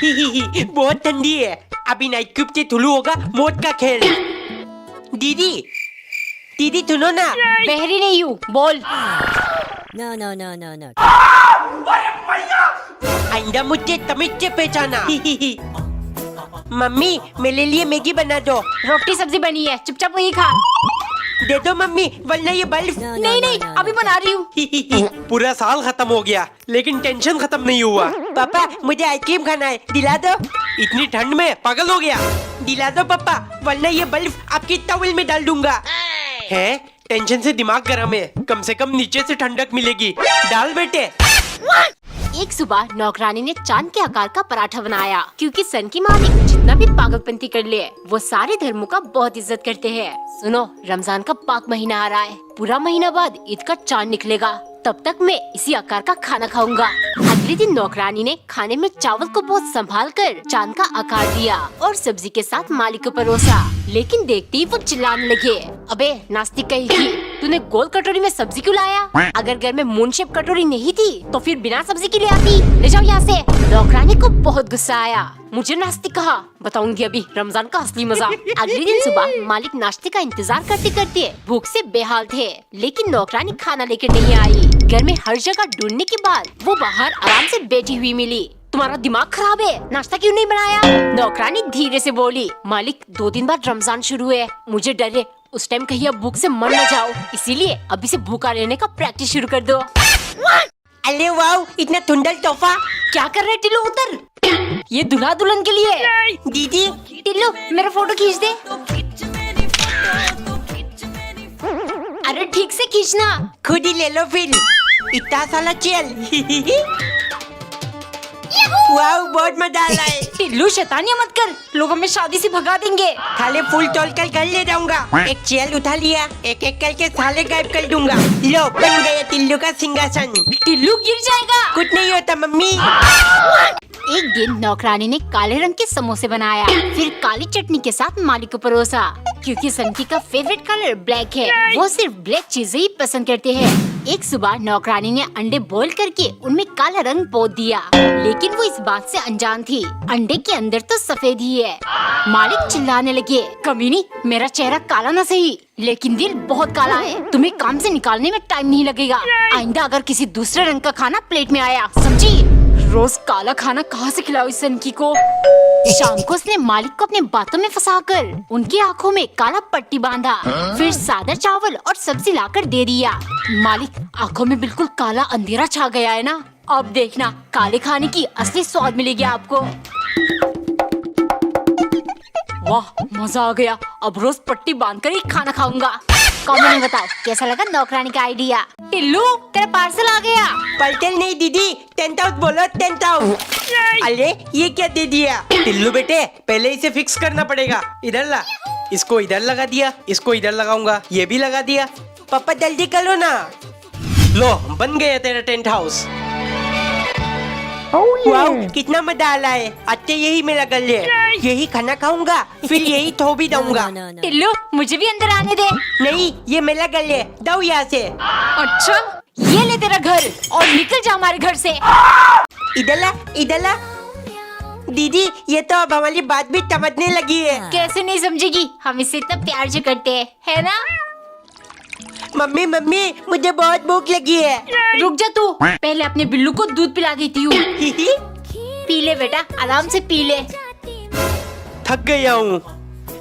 बहुत ठंडी है। अभी नाइट क्यूब से थुलू होगा मौत का खेल। दीदी दीदी सुनो ना। बहरी नहीं हूँ, बोल। No, no, no, no, no. आइंदा मुझे तमीज से पहचाना। मम्मी मेरे लिए मैगी बना दो। रोटी सब्जी बनी है, चुपचाप वही खा। दे दो मम्मी, वरना ये बल्ब। No, नहीं नहीं, अभी बना रही हूँ। पूरा साल खत्म हो गया लेकिन टेंशन खत्म नहीं हुआ। पापा मुझे आइसक्रीम खाना है, दिला दो। इतनी ठंड में पागल हो गया। दिला दो पापा, वरना ये बल्ब आपकी टॉवेल में डाल दूंगा। है टेंशन से दिमाग गर्म है, कम से कम नीचे से ठंडक मिलेगी। डाल बेटे। एक सुबह नौकरानी ने चांद के आकार का पराठा बनाया, क्योंकि सन की मालिक जितना भी पागलपंती कर ले वो सारे धर्मों का बहुत इज्जत करते हैं। सुनो, रमजान का पाक महीना आ रहा है। पूरा महीना बाद ईद का चांद निकलेगा, तब तक मैं इसी आकार का खाना खाऊंगा। अगले दिन नौकरानी ने खाने में चावल को बहुत संभाल कर चांद का आकार दिया और सब्जी के साथ मालिक को परोसा। लेकिन देखते ही वो चिल्लाने लगे, अबे नास्तिक कहीं की, तूने गोल कटोरी में सब्जी क्यों लाया? अगर घर में मून शेप कटोरी नहीं थी तो फिर बिना सब्जी के लिए आती। ले जाओ यहाँ से। नौकरानी को बहुत गुस्सा आया, मुझे नास्तिक कहा, बताऊंगी अभी रमजान का असली मजा। अगले दिन सुबह मालिक नाश्ते का इंतजार करते करते भूख से बेहाल थे, लेकिन नौकरानी खाना लेकर नहीं आई। घर में हर जगह ढूंढने के बाद वो बाहर आराम से बैठी हुई मिली। तुम्हारा दिमाग खराब है, नाश्ता क्यों नहीं बनाया? नौकरानी धीरे से बोली, मालिक 2 दिन बाद रमजान शुरू है, मुझे डर है उस टाइम कहीं आप भूख से मर न जाओ, इसीलिए अभी से भूखा रहने का प्रैक्टिस शुरू कर दो। अरे वाह, इतना सुंदर तोहफा। क्या कर रहे टिल्लू? उतर, ये दूल्हा दुल्हन के लिए। दीदी टिल्लू मेरा फोटो खींच दे। अरे ठीक से खींचना। खुद ही ले लो फिर, इतना साला चल। वाह बहुत मजा आ रहा है। टिल्लू शैतानियां मत कर, लोग हमें शादी से भगा देंगे। खाली फूल तोड़ कर घर ले जाऊंगा। एक चेल उठा लिया, एक एक करके साले गायब कर दूंगा। लो बन गया टिल्लू का सिंहासन। टिल्लू गिर जाएगा। कुछ नहीं होता मम्मी। एक दिन नौकरानी ने काले रंग के समोसे बनाया, फिर काली चटनी के साथ मालिक को परोसा। क्योंकि सनकी का फेवरेट कलर ब्लैक है, वो सिर्फ ब्लैक चीजें ही पसंद करते हैं। एक सुबह नौकरानी ने अंडे बॉईल करके उनमें काला रंग पोत दिया, लेकिन वो इस बात से अनजान थी अंडे के अंदर तो सफेद ही है। मालिक चिल्लाने लगे, कमीनी मेरा चेहरा काला न सही लेकिन दिल बहुत काला है, तुम्हें काम से निकालने में टाइम नहीं लगेगा। आइंदा अगर किसी दूसरे रंग का खाना प्लेट में आया, समझी? रोज काला खाना कहाँ से खिलाओ इस सनकी को। शाम को उसने मालिक को अपने बातों में फंसाकर उनकी आंखों में काला पट्टी बांधा, फिर सादा चावल और सब्जी लाकर दे दिया। मालिक आंखों में बिल्कुल काला अंधेरा छा गया है ना, अब देखना काले खाने की असली स्वाद मिलेगी आपको। वाह मजा आ गया, अब रोज पट्टी बांधकर ही खाना खाऊंगा। कमेंट में बताओ कैसा लगा नौकरानी का आइडिया। टिल्लू तेरा पार्सल आ गया। पलटन नहीं दीदी, टेंट हाउस बोलो, टेंट हाउस। अरे ये क्या दे दिया? टिल्लू बेटे पहले इसे फिक्स करना पड़ेगा। इधर ला, इसको इधर लगा दिया, इसको इधर लगाऊंगा, ये भी लगा दिया। पापा जल्दी करो ना। लो बन गया तेरा टेंट हाउस। वाह कितना मजा आ रहा है। अच्छे यही मेरा गल है, यही खाना खाऊंगा फिर यही थो भी दूंगा। No, no. टिल्लू मुझे भी अंदर आने दे। नहीं ये मेरा गल है, दो यहाँ से। अच्छा ये ले तेरा घर और निकल जा हमारे घर से। इधर ला, इधर ला। दीदी ये तो अब हमारी बात भी समझने लगी है। कैसे नहीं समझेगी, हम इससे इतना प्यार जो करते हैं, है ना? मम्मी मम्मी मुझे बहुत भूख लगी है। रुक जा तू, पहले अपने बिल्लू को दूध पिला देती हूँ। पी ले बेटा, आराम से पी ले। थक गया हूँ।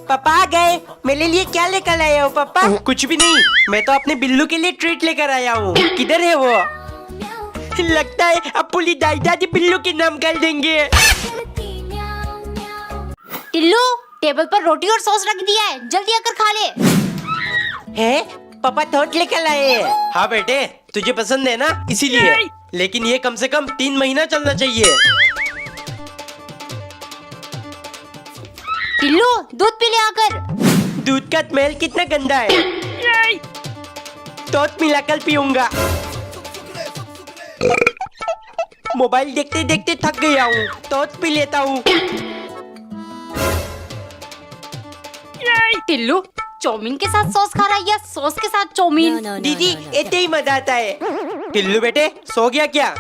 पापा आ गए, मेरे लिए क्या लेकर आया हो पापा? कुछ भी नहीं, मैं तो अपने बिल्लू के लिए ट्रीट लेकर आया हूँ। किधर है वो? लगता है अब पूरी दादी बिल्लू के नाम कर देंगे। टिल्लू टेबल पर रोटी और सॉस रख दिया है, जल्दी आकर खा ले। है पापा थोट लेकर आए हैं। हाँ बेटे तुझे पसंद है ना इसीलिए, लेकिन ये कम से कम 3 महीना चलना चाहिए। टिल्लू दूध पी ले आकर। दूध का स्मेल कितना गंदा है, तोत मिलाकर पीऊंगा। मोबाइल देखते देखते थक गया हूँ, तोत पी लेता हूँ। टिल्लू चाउमीन के साथ सॉस खा रहा है या सॉस के साथ चाउमीन? No, no, no, दीदी no, no. ऐसे ही मजा आता है। टिल्लू बेटे सो गया क्या?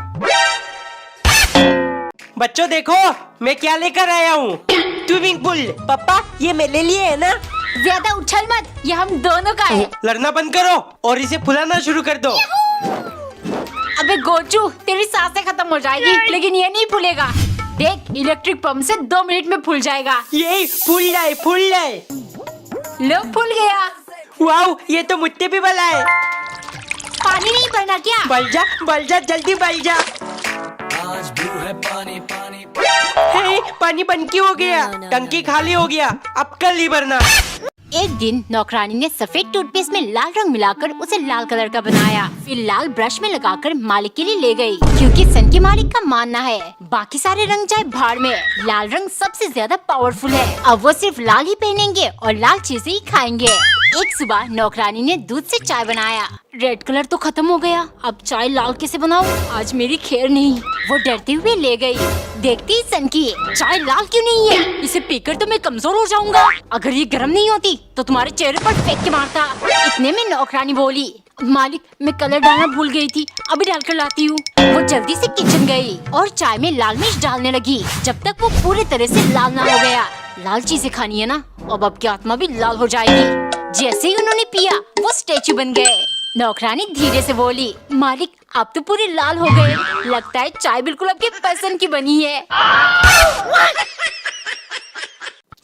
बच्चों देखो मैं क्या लेकर आया हूँ, स्विमिंग पूल। पापा ये मेरे लिए है ना? ज्यादा उछल मत, ये हम दोनों का है। लड़ना बंद करो और इसे फुलाना शुरू कर दो। अबे गोचू, तेरी सांसें खत्म हो जाएगी, लेकिन ये नहीं फूलेगा। देख, इलेक्ट्रिक पंप से 2 मिनट में फूल जाएगा। यही फूल जाए, फूल जाए। लो फूल गया। वाओ, ये तो मुझसे भी भला है। पानी नहीं भरना क्या? बल जा जल्दी बल जा। हे, पानी बंद क्यों हो गया? No, no, टंकी खाली हो गया, अब कल ही भरना। एक दिन नौकरानी ने सफेद टूथपेस्ट में लाल रंग मिलाकर उसे लाल कलर का बनाया। फिर लाल ब्रश में लगाकर मालिक के लिए ले गई, क्योंकि सन के मालिक का मानना है बाकी सारे रंग जाए भाड़ में, लाल रंग सबसे ज्यादा पावरफुल है। अब वो सिर्फ लाल ही पहनेंगे और लाल चीजें ही खाएंगे। एक सुबह नौकरानी ने दूध से चाय बनाया। रेड कलर तो खत्म हो गया, अब चाय लाल कैसे बनाऊं? आज मेरी खैर नहीं। वो डरते हुए ले गई। देखती ही सन की, चाय लाल क्यों नहीं है? इसे पीकर तो मैं कमजोर हो जाऊंगा। अगर ये गर्म नहीं होती तो तुम्हारे चेहरे पर फेंक के मारता। इतने में नौकरानी बोली, मालिक मैं कलर डालना भूल गई थी, अभी डालकर लाती हूँ। वो जल्दी से किचन गई और चाय में लाल मिर्च डालने लगी, जब तक वो पूरी तरह से लाल ना हो गया। लाल चीजें खानी है ना, अब आपकी आत्मा भी लाल हो जाएगी। जैसे ही उन्होंने पिया, वो स्टेचू बन गए। नौकरानी धीरे से बोली, मालिक आप तो पूरे लाल हो गए, लगता है चाय बिल्कुल आपके पसंद की बनी है।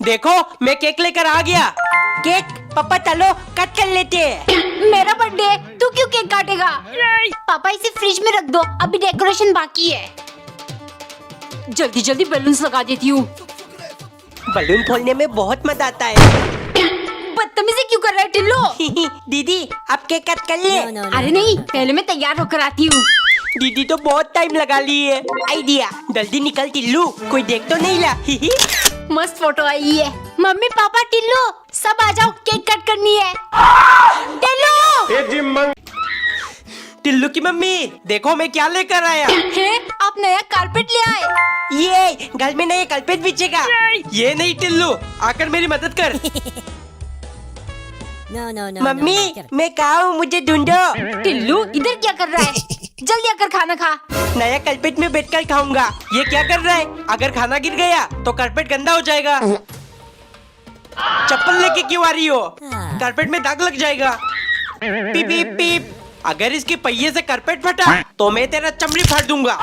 देखो मैं केक लेकर आ गया। केक? पापा चलो कट कर लेते हैं। मेरा बर्थडे, तू क्यों केक काटेगा? पापा इसे फ्रिज में रख दो, अभी डेकोरेशन बाकी है। जल्दी जल्दी बैलून्स लगा देती हूँ। बलून फोड़ने में बहुत मजा आता है। बदतमीजी क्यों कर रहा है टिल्लो? दीदी आप केक कट कर ले। No, no, no. अरे नहीं, पहले मैं तैयार होकर आती हूँ। दीदी तो बहुत टाइम लगा ली है। आइडिया, जल्दी निकल टिल्लू, कोई देख तो नहीं ला। मस्त फोटो आई है। मम्मी पापा टिल्लो सब आ जाओ, केक कट करनी है। टिल्लो! टिल्लू की मम्मी देखो मैं क्या लेकर आया। है, आप नया कारपेट ले आए। ये घर में नया कारपेट बिछेगा। ये नहीं टिल्लू, आकर मेरी मदद कर। No, no, no. Mummy no, no. मैं कहाँ हूँ, मुझे ढूंढो। टिल्लू इधर क्या कर रहा है? जल्दी आकर खाना खा। नया कारपेट में बैठकर खाऊंगा। ये क्या कर रहा है? अगर खाना गिर गया तो कारपेट गंदा हो जाएगा। चप्पल लेके क्यों आ रही हो? कारपेट में दाग लग जाएगा। पीप पीप पीप। अगर इसके पहिए से कारपेट फटा तो मैं तेरा चमड़ी फाड़ दूंगा।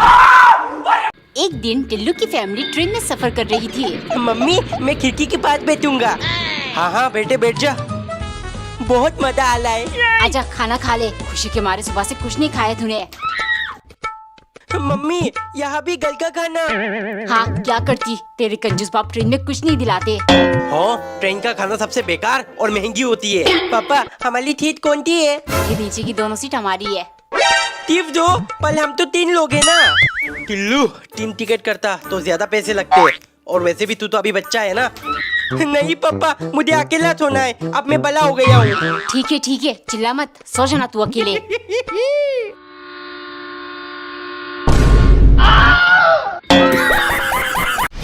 एक दिन टिल्लू की फैमिली ट्रेन में सफर कर रही थी। मम्मी मैं खिड़की के पास बैठूंगा। हाँ हाँ बेटे बैठ जा, बहुत मजा आ रहा है। आजा खाना खा ले, खुशी के मारे सुबह से कुछ नहीं खाया तूने। मम्मी यहाँ भी घर का खाना। हाँ क्या करती, तेरे कंजूस बाप ट्रेन में कुछ नहीं दिलाते। हाँ ट्रेन का खाना सबसे बेकार और महंगी होती है। पापा हमारी सीट कौन सी है? ये नीचे की दोनों सीट हमारी है। टिप दो, पर हम तो 3 लोग हैं ना। टिल्लू 3 टिकट करता तो ज्यादा पैसे लगते, और वैसे भी तू तो अभी बच्चा है ना। नहीं पापा मुझे अकेला सोना है, अब मैं बड़ा हो गया हूँ। ठीक है चिल्ला मत, सो जाना तू अकेले।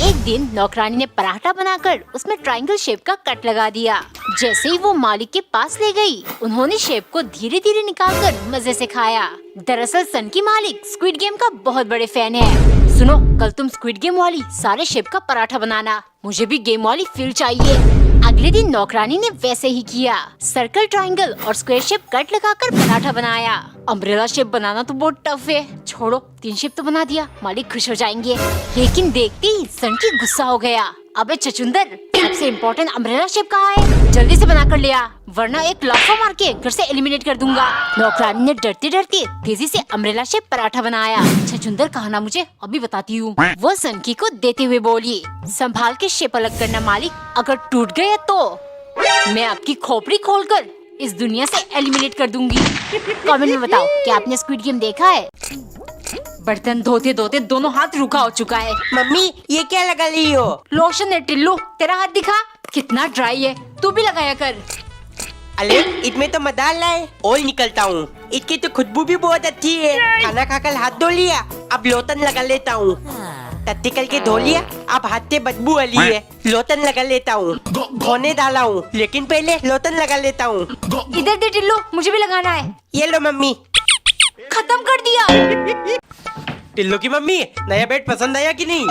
एक दिन नौकरानी ने पराठा बनाकर उसमें ट्रायंगल शेप का कट लगा दिया। जैसे ही वो मालिक के पास ले गई, उन्होंने शेप को धीरे धीरे निकालकर मजे से खाया। दरअसल सन की मालिक स्क्विड गेम का बहुत बड़े फैन है। सुनो, कल तुम स्क्विड गेम वाली सारे शेप का पराठा बनाना, मुझे भी गेम वाली फील चाहिए। अगले दिन नौकरानी ने वैसे ही किया। सर्कल, ट्रायंगल और स्क्वायर शेप कट लगाकर पराठा बनाया। अम्ब्रेला शेप बनाना तो बहुत टफ है, छोड़ो 3 शेप तो बना दिया, मालिक खुश हो जाएंगे। लेकिन देखते ही सन की गुस्सा हो गया। अबे चचुंदर, सबसे इम्पोर्टेंट अम्ब्रेला शेप कहाँ है? जल्दी से बना कर ले आ, वरना एक लाफा मार के घर से एलिमिनेट कर दूंगा। नौकरानी ने डरते डरते तेजी से अम्ब्रेला शेप पराठा बनाया। चचुंदर कहा ना मुझे, अभी बताती हूँ। वो सनकी को देते हुए बोली, संभाल के शेप अलग करना मालिक, अगर टूट गया तो मैं आपकी खोपड़ी खोलकर इस दुनिया से एलिमिनेट कर दूंगी। कमेंट में बताओ क्या आपने स्क्विड गेम देखा है? बर्तन धोते धोते दोनों हाथ रूखा हो चुका है। मम्मी ये क्या लगा ली हो? लोशन है टिल्लू, तेरा हाथ दिखा कितना ड्राई है, तू भी लगाया कर। अरे इसमें तो मदाल है, ऑयल निकलता हूँ, इसकी तो खुशबू भी बहुत अच्छी है। खाना खाकर हाथ धो लिया, अब लोशन लगा लेता हूँ। तत्ती करके धो लिया, अब हाथ से बदबू वाली है, लोशन लगा लेता हूँ। धोने डाला हूँ, लेकिन पहले लोशन लगा लेता हूँ। इधर दे टिल्लू, मुझे भी लगाना है। ये लो मम्मी। खत्म कर दिया। टिल्लू की मम्मी, नया बेड पसंद आया कि नहीं?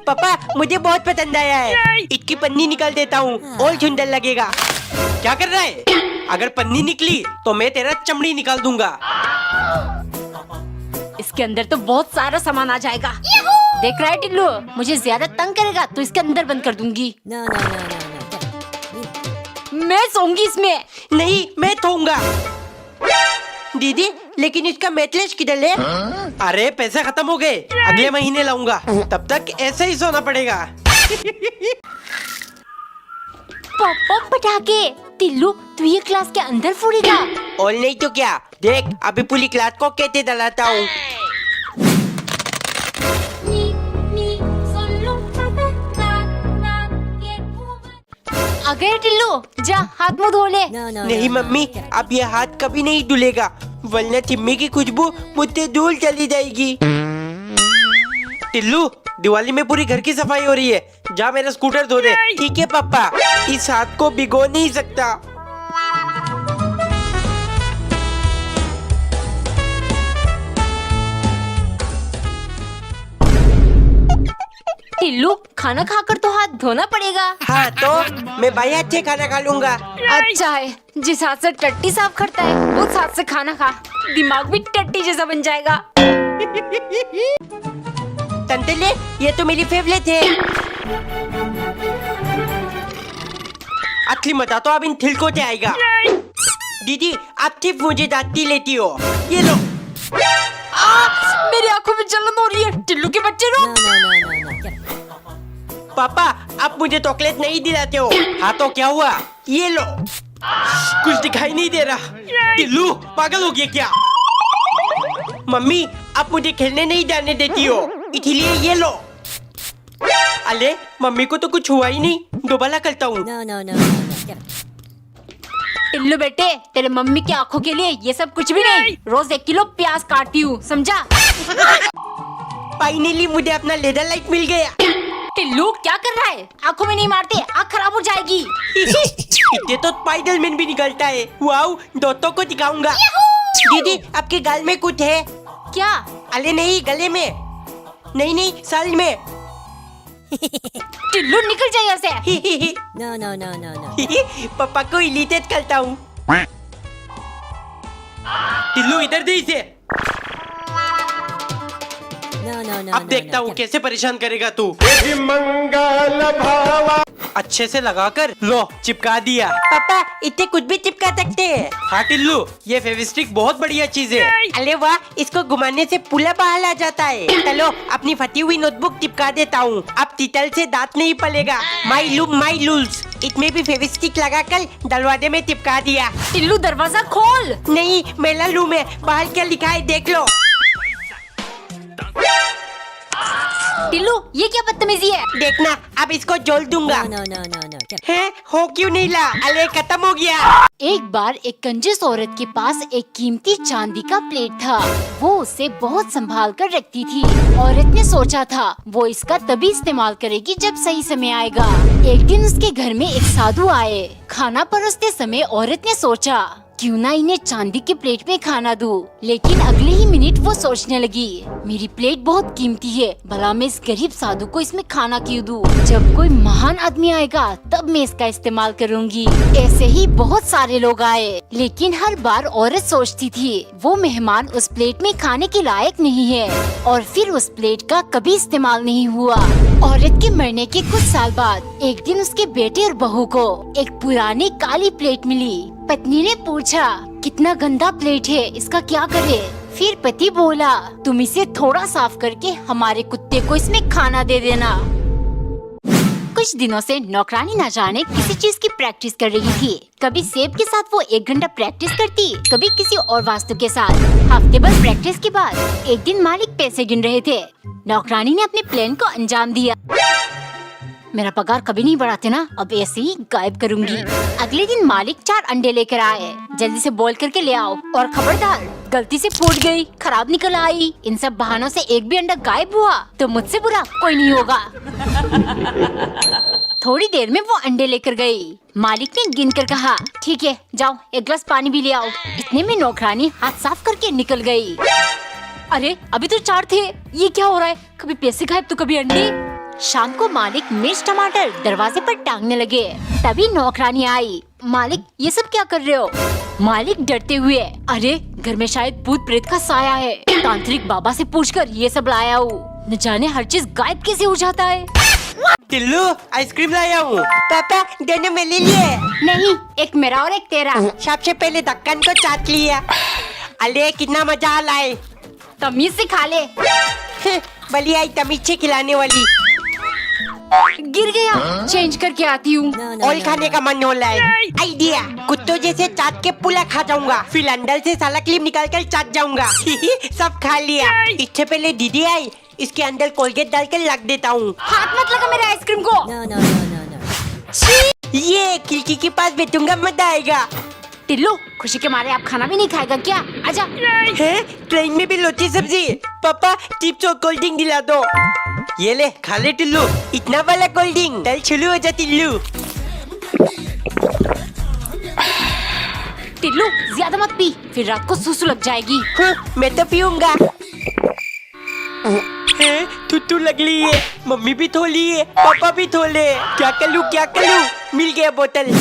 पापा मुझे बहुत पसंद आया है। इसकी पन्नी निकाल देता हूँ और सुंदर लगेगा। क्या कर रहा है? अगर पन्नी निकली तो मैं तेरा चमड़ी निकाल दूंगा। इसके अंदर तो बहुत सारा सामान आ जाएगा। देख रहा है टिल्लू, मुझे ज्यादा तंग करेगा तो इसके अंदर बंद कर दूंगी। No, no, no, no, no. मैं सोऊंगी इसमें। नहीं, मैं सोऊंगा। दीदी, लेकिन इसका मैटलेस किधर है? अरे पैसे खत्म हो गए, अगले महीने लाऊंगा। तब तक ऐसे ही सोना पड़ेगा। पापा पटाखे। टिल्लू, तू ये क्लास के अंदर फोड़ेगा? और नहीं तो क्या, देख अभी पूरी क्लास को कैसे डलाता हूँ। आ गए टिल्लू, जा हाथ मुंह धो ले। No, no, नहीं no, no, मम्मी, no. अब ये हाथ कभी नहीं धुलेगा, वरना चिम्मी की खुशबू मुझसे दूर चली जाएगी। टिल्लू, दिवाली में पूरी घर की सफाई हो रही है, जा मेरा स्कूटर धो दे। ठीक है पापा, इस हाथ को भिगो नहीं सकता। टिल्लू, खाना खाकर तो हाथ धोना पड़ेगा। हाँ तो मैं बाई हाथ से खाना खा लूंगा। अच्छा है, जिस हाथ से टट्टी साफ करता है उस हाथ से खाना खा, दिमाग भी टट्टी जैसा बन जाएगा। तंतले, ये तो मेरी फेवरेट है। असली मजा तो अब इन थिलकों से आएगा। दीदी, आप सिर्फ मुझे डांटती लेती हो। ये लो। मेरी आंखों में जलन हो रही है। टिल्लू के बच्चे रो। No, no, no, no, no. Get पापा, आप मुझे चॉकलेट नहीं दिलाते हो। हाँ तो क्या हुआ? ये लो। कुछ दिखाई नहीं दे रहा। टिल्लू, पागल हो गया क्या? मम्मी, आप मुझे खेलने नहीं जाने देती हो, इसलिए ये लो। अरे मम्मी को तो कुछ हुआ ही नहीं, दोबारा करता हूँ। No, no, no, no, no. Get Tillu बेटे, तेरे मम्मी की आंखों के लिए ये सब कुछ भी नहीं। रोज 1 किलो प्याज काटती हूँ, समझा? फाइनली मुझे अपना लेदर लाइट मिल गया। टिल्लू क्या कर रहा है? आंखों में नहीं मारते, आंख खराब हो जाएगी। इतने तो स्पाइडरमैन भी निकलता है। वाओ, दोस्तों को दिखाऊंगा। दीदी, आपके गाल में कुछ है क्या? अरे नहीं, गले में। नहीं नहीं, साल में। टिल्लू निकल जाए यहाँ से। No, no, no, no, no. पापा को इरिटेट करता हूँ। टिल्लू, इधर दे इसे। No, no, no, अब no, देखता no. हूँ Get कैसे परेशान करेगा तू। मंगल भावा अच्छे से लगाकर लो, चिपका दिया। पापा, इतने कुछ भी चिपका सकते हैं। हाँ टिल्लू, ये फेविस्टिक बहुत बढ़िया चीज है। अरे वाह, इसको घुमाने से पुला बाहर आ जाता है। चलो, अपनी फटी हुई नोटबुक चिपका देता हूँ। अब तितल से दांत नहीं पलेगा। माई लुक माई रूल्स। इसमें भी फेविस्टिक लगाकर दरवाजे में चिपका दिया। टिल्लू दरवाजा खोल। नहीं, मेरा रूम है, बाहर क्या लिखा है देख लो। टिल्लू, ये क्या बदतमीजी है? देखना, अब इसको जोड़ दूंगा। No, no, no, no, no. Get है, हो क्यों नहीं ला? अरे खत्म हो गया। एक बार एक कंजूस औरत के पास एक कीमती चांदी का प्लेट था। वो उसे बहुत संभाल कर रखती थी। औरत ने सोचा था वो इसका तभी इस्तेमाल करेगी जब सही समय आएगा। एक दिन उसके घर में एक साधु आए। खाना परोसते समय औरत ने सोचा क्यों ना इन्हें चांदी की प्लेट में खाना दूं। लेकिन अगले ही मिनट वो सोचने लगी, मेरी प्लेट बहुत कीमती है, भला मैं इस गरीब साधु को इसमें खाना क्यों दूं? जब कोई महान आदमी आएगा तब मैं इसका इस्तेमाल करूंगी। ऐसे ही बहुत सारे लोग आए, लेकिन हर बार औरत सोचती थी वो मेहमान उस प्लेट में खाने के लायक नहीं है, और फिर उस प्लेट का कभी इस्तेमाल नहीं हुआ। औरत के मरने के कुछ साल बाद एक दिन उसके बेटे और बहू को एक पुरानी काली प्लेट मिली। पत्नी ने पूछा, कितना गंदा प्लेट है, इसका क्या करे? फिर पति बोला, तुम इसे थोड़ा साफ करके हमारे कुत्ते को इसमें खाना दे देना। कुछ दिनों से नौकरानी न जाने किसी चीज की प्रैक्टिस कर रही थी। कभी सेब के साथ वो 1 घंटा प्रैक्टिस करती, कभी किसी और वास्तु के साथ। हफ्ते भर प्रैक्टिस के बाद एक दिन मालिक पैसे गिन रहे थे। नौकरानी ने अपने प्लान को अंजाम दिया। मेरा पगार कभी नहीं बढ़ाते ना, अब ऐसे ही गायब करूंगी। अगले दिन मालिक 4 अंडे लेकर आए। जल्दी से बोल करके ले आओ, और खबरदार गलती से फूट गई, खराब निकल आई, इन सब बहानों से एक भी अंडा गायब हुआ तो मुझसे बुरा कोई नहीं होगा। थोड़ी देर में वो अंडे लेकर गई। मालिक ने गिन कर कहा, ठीक है जाओ 1 गिलास पानी भी ले आओ। इतने में नौकरानी हाथ साफ करके निकल गई। अरे अभी तो 4 थे, ये क्या हो रहा है? कभी पैसे गायब तो कभी अंडे। शाम को मालिक मिर्च टमाटर दरवाजे पर टांगने लगे। तभी नौकरानी आई। मालिक ये सब क्या कर रहे हो? मालिक डरते हुए, अरे घर में शायद भूत प्रेत का साया है, तांत्रिक बाबा से पूछकर ये सब लाया हूँ। न जाने हर चीज गायब कैसे हो जाता है। टिल्लू आइसक्रीम लाया हूँ। पापा दोनों मेरे लिए। नहीं, एक मेरा और एक तेरा। सबसे पहले ढक्कन को चाट लिया। अरे कितना मजा आ रहा है। तमीज से खा ले। बली आई तमीज से खिलाने वाली। गिर गया, चेंज करके आती हूँ। No, no, ऑयल no, खाने no. का मन हो रहा है। आइडिया, कुत्तों जैसे चाट के पूरा खा जाऊंगा, फिर अंदर से साला क्लिप निकाल कर चाट जाऊंगा। सब खा लिया। इससे पहले दीदी आई, इसके अंदर कोलगेट डाल कर रख देता हूँ। हाथ मत लगा मेरे आइसक्रीम को। No, no, no, no, no. ये खिड़की के पास बैठूंगा, मजा आएगा। टिल्लू, खुशी के मारे आप खाना भी नहीं खाएगा क्या? आजा। है ट्रेन में भी लोची सब्जी। पापा चिप्स और कोल्ड ड्रिंक दिला दो। ये ले खा ले टिल्लू, इतना वाला कोल्ड ड्रिंक। चल शुरू हो जा टिल्लू। टिल्लू ज्यादा मत पी, फिर रात को सुसु लग जाएगी। हाँ, मैं तो पीऊंगा। थुथु लग ली है, मम्मी भी थोली है, पापा भी थोले। क्या करूं क्या करूं? मिल गया बोतल।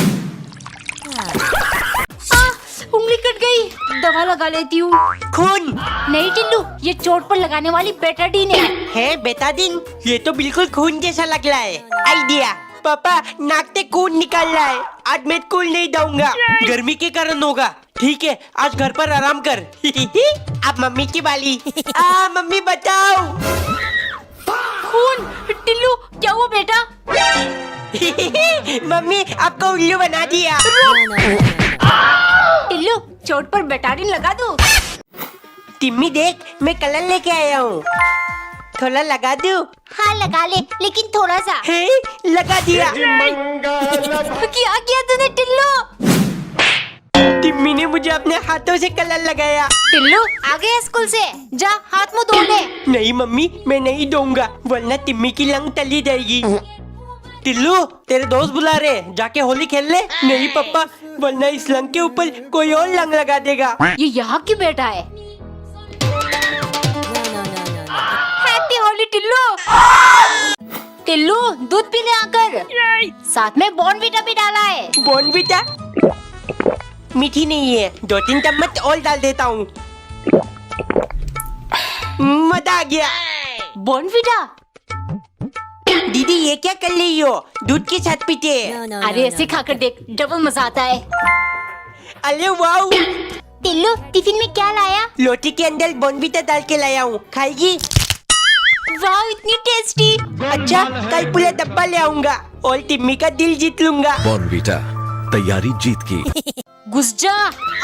उंगली कट गई, दवा लगा लेती हूँ। खून नहीं टिल्लू, ये चोट पर लगाने वाली बेटाडीन है। बेटाडीन? ये तो बिल्कुल खून जैसा लग रहा है। आइडिया, पापा नाक से खून निकल रहा है, आज मैं स्कूल नहीं जाऊंगा। गर्मी के कारण होगा। ठीक है, आज घर पर आराम कर। अब मम्मी की बारी। मम्मी बचाओ। खून। टिल्लू क्या हुआ बेटा? मम्मी आपको उल्लू बना दिया। No, no, no, no. Tillu चोट पर बेटाडीन लगा दो। टिम्मी देख, मैं कलर लेके आया हूँ, थोड़ा लगा दूं? हाँ लगा ले, लेकिन थोड़ा सा। हे, लगा दिया। मंगल क्या किया तूने टिल्लू? टिम्मी ने मुझे अपने हाथों से कलर लगाया। टिल्लू आ गया स्कूल से, जा हाथ मुंह धो ले। नहीं मम्मी, मैं नहीं दूंगा, वरना टिम्मी की लंग तली जाएगी। टिल्लू तेरे दोस्त बुला रहे, जाके होली खेल ले। नहीं पापा, वरना इस लंग के ऊपर कोई और लंग लगा देगा। ये यहाँ की बेटा है। No, no, no, no, no. Happy Holi Tillu. Tillu दूध पीने आकर, साथ में बॉर्नवीटा भी डाला है। बॉर्नवीटा मीठी नहीं है, 2-3 चम्मच और डाल देता हूँ। मजा आ गया। बॉर्नवीटा? दीदी ये क्या कर रही हो? दूध के साथ पीते। No, no, अरे no, ऐसे no. खाकर देख, डबल मजा आता है। अरे वाओ, टिल्लू टिफिन में क्या लाया? लोटी के अंदर बॉर्नवीटा डाल के लाया हूँ, खाएगी? वाह इतनी टेस्टी। अच्छा, कल पूरा डब्बा ले आऊंगा और टिम्मी का दिल जीत लूंगा। बॉर्नवीटा, तैयारी जीत की। घुस जा।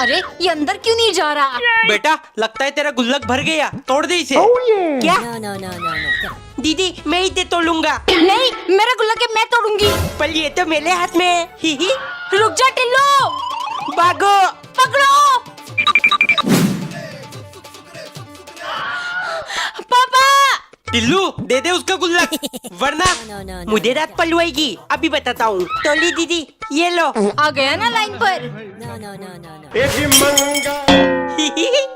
अरे ये अंदर क्यों नहीं जा रहा? बेटा लगता है तेरा गुल्लक भर गया, तोड़ दे इसे। क्या? No, no, no, no, no. Get दीदी मैं ही तोड़ूंगा। नहीं, मेरा गुल्लक है, मैं तोड़ूंगी। पर ये तो मेरे हाथ में है। ही ही। रुक जा टिल्लू, भागो। पकड़ो। पापा टिल्लू दे दे उसका गुल्लक, वरना No, no, no. मुझे रात पलवाएगी। अभी बताता हूँ। तोली दीदी, ये लो। आ गया ना लाइन पर। No, no, no, no, no. यदि मंगल ही ही।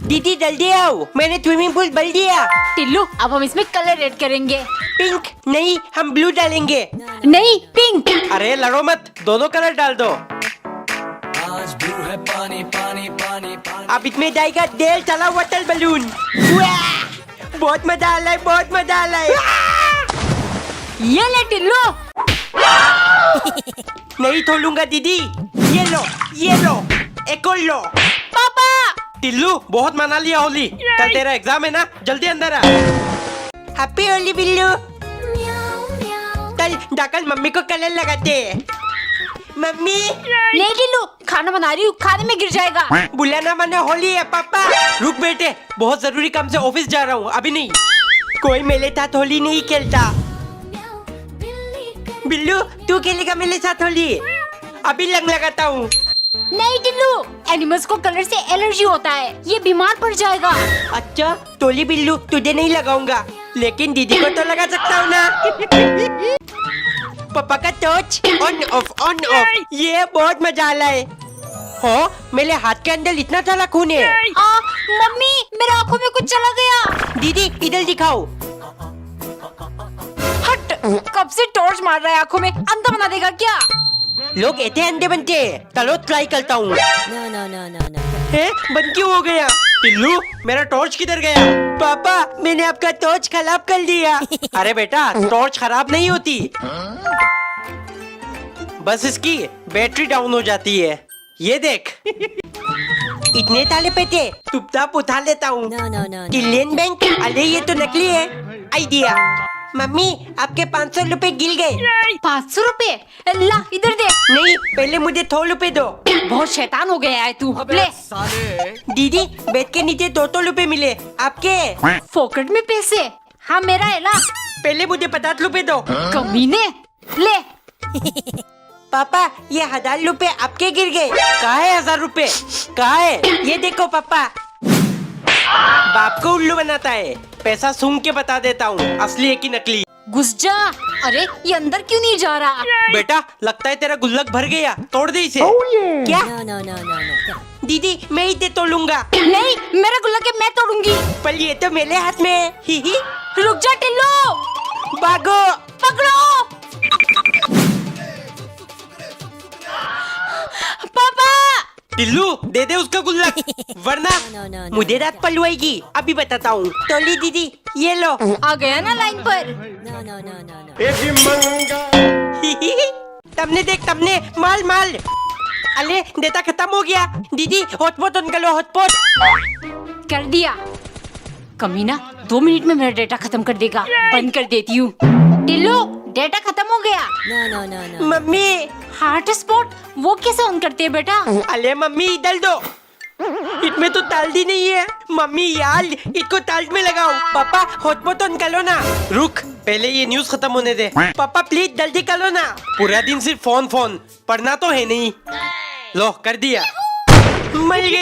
दीदी जल्दी आओ, मैंने स्विमिंग पूल भर दिया। टिल्लू अब हम इसमें कलर ऐड करेंगे। पिंक नहीं, हम ब्लू डालेंगे। नहीं पिंक। अरे लड़ो मत, दोनों कलर डाल दो। अब इसमें जाएगा डेल चला वाटर बलून। वाह! बहुत मजा आ रहा है, बहुत मजा आ रहा है। ये ले टिल्लू। नहीं छोड़ूंगा दीदी। ये लो, ये लो, एक और लो। पापा टिल्लू बहुत मना लिया होली, कल तेरा एग्जाम है ना, जल्दी अंदर आ। हैप्पी होली बिल्लू। कल जाकर मम्मी को कलर लगाते हैं। मम्मी नहीं टिल्लू, खाना बना रही हूँ, खाने में गिर जाएगा। बुलाना मना होली है पापा। रुक बेटे, बहुत जरूरी काम से ऑफिस जा रहा हूँ, अभी नहीं। कोई मेरे साथ होली नहीं खेलता। बिल्लू तू खेलेगा मेरे साथ होली? अभी लंग लगाता हूँ। नहीं टिल्लू, एनिमल्स को कलर से एलर्जी होता है, ये बीमार पड़ जाएगा। अच्छा टोली बिल्लू, तुझे नहीं लगाऊंगा, लेकिन दीदी को तो लगा सकता हूँ ना। पापा का टॉर्च ऑन ऑफ, ये बहुत मजा आ रहा है। ओहो, मेरे हाथ के अंदर इतना सारा खून है। मम्मी मेरे आंखों में कुछ चला गया। दीदी इधर दिखाओ। हट, कब से टॉर्च मार रहा है आंखों में, अंधा बना देगा क्या? लोग ऐसे अंधे बनते हैं। चलो ट्राई करता हूँ। No, no, no, no, no. बंद क्यों हो गया? टिल्लू मेरा टॉर्च किधर गया? पापा मैंने आपका टॉर्च खराब कर दिया। अरे बेटा टॉर्च खराब नहीं होती, बस इसकी बैटरी डाउन हो जाती है। ये देख इतने ताले पे चुपचाप उठा लेता हूँ। No, no, no, no. Indian bank, अरे ये तो नकली है। आइडिया। मम्मी आपके 500 रुपए गिर गए। 500 रुपए? ला इधर दे। नहीं पहले मुझे 100 रुपए दो। बहुत शैतान हो गया है तू। ले दीदी बेड के नीचे 200 रुपए मिले, आपके? फोकट में पैसे? हाँ मेरा है। ला पहले मुझे 50 रुपए दो। कमीने, ले। पापा ये 1000 रुपए आपके गिर गए। कहाँ है 1000 रुपए? कहाँ है? ये देखो पापा। बाप को उल्लू बनाता है। पैसा सूंघ के बता देता हूँ असली है कि नकली। घुस जा। अरे ये अंदर क्यों नहीं जा रहा? बेटा लगता है तेरा गुल्लक भर गया, तोड़ दे इसे। क्या? No, no, no, no, no. दीदी मैं ही तोड़ूंगा। नहीं मेरा गुल्लक है, मैं तोड़ूंगी। पर ये तो मेरे हाथ में है। ही ही। रुक जा टिल्लू, भागो। पकड़ो। पापा टिल्लू दे दे उसका गुल्लक, वरना No, no, no. मुझे रात पलवाएगी। अभी बताता हूँ। तोली दीदी ये लो। आ गया ना लाइन पर। No, no, no, no, no. यदि मंगल तमने देख, तमने माल माल। अरे डेटा खत्म हो गया। दीदी हॉटपॉट ऑन करो, हॉटपॉट। कर दिया। कमीना 2 मिनट में मेरा डेटा खत्म कर देगा। बंद कर देती हूँ। टिल्लू डेटा खत्म हो गया। No, no, no, no. Mummy heart spot वो कैसे ऑन करते हैं बेटा? अरे मम्मी इधर दो, इसमें तो ताल्दी नहीं है। मम्मी यार इसको ताल्ट में लगाओ। पापा हॉटपॉट ऑन करो ना। रुक पहले ये न्यूज खत्म होने दे। पापा प्लीज जल्दी करो ना। पूरा दिन सिर्फ फोन फोन, पढ़ना तो है नहीं। लो कर दिया। मर गए।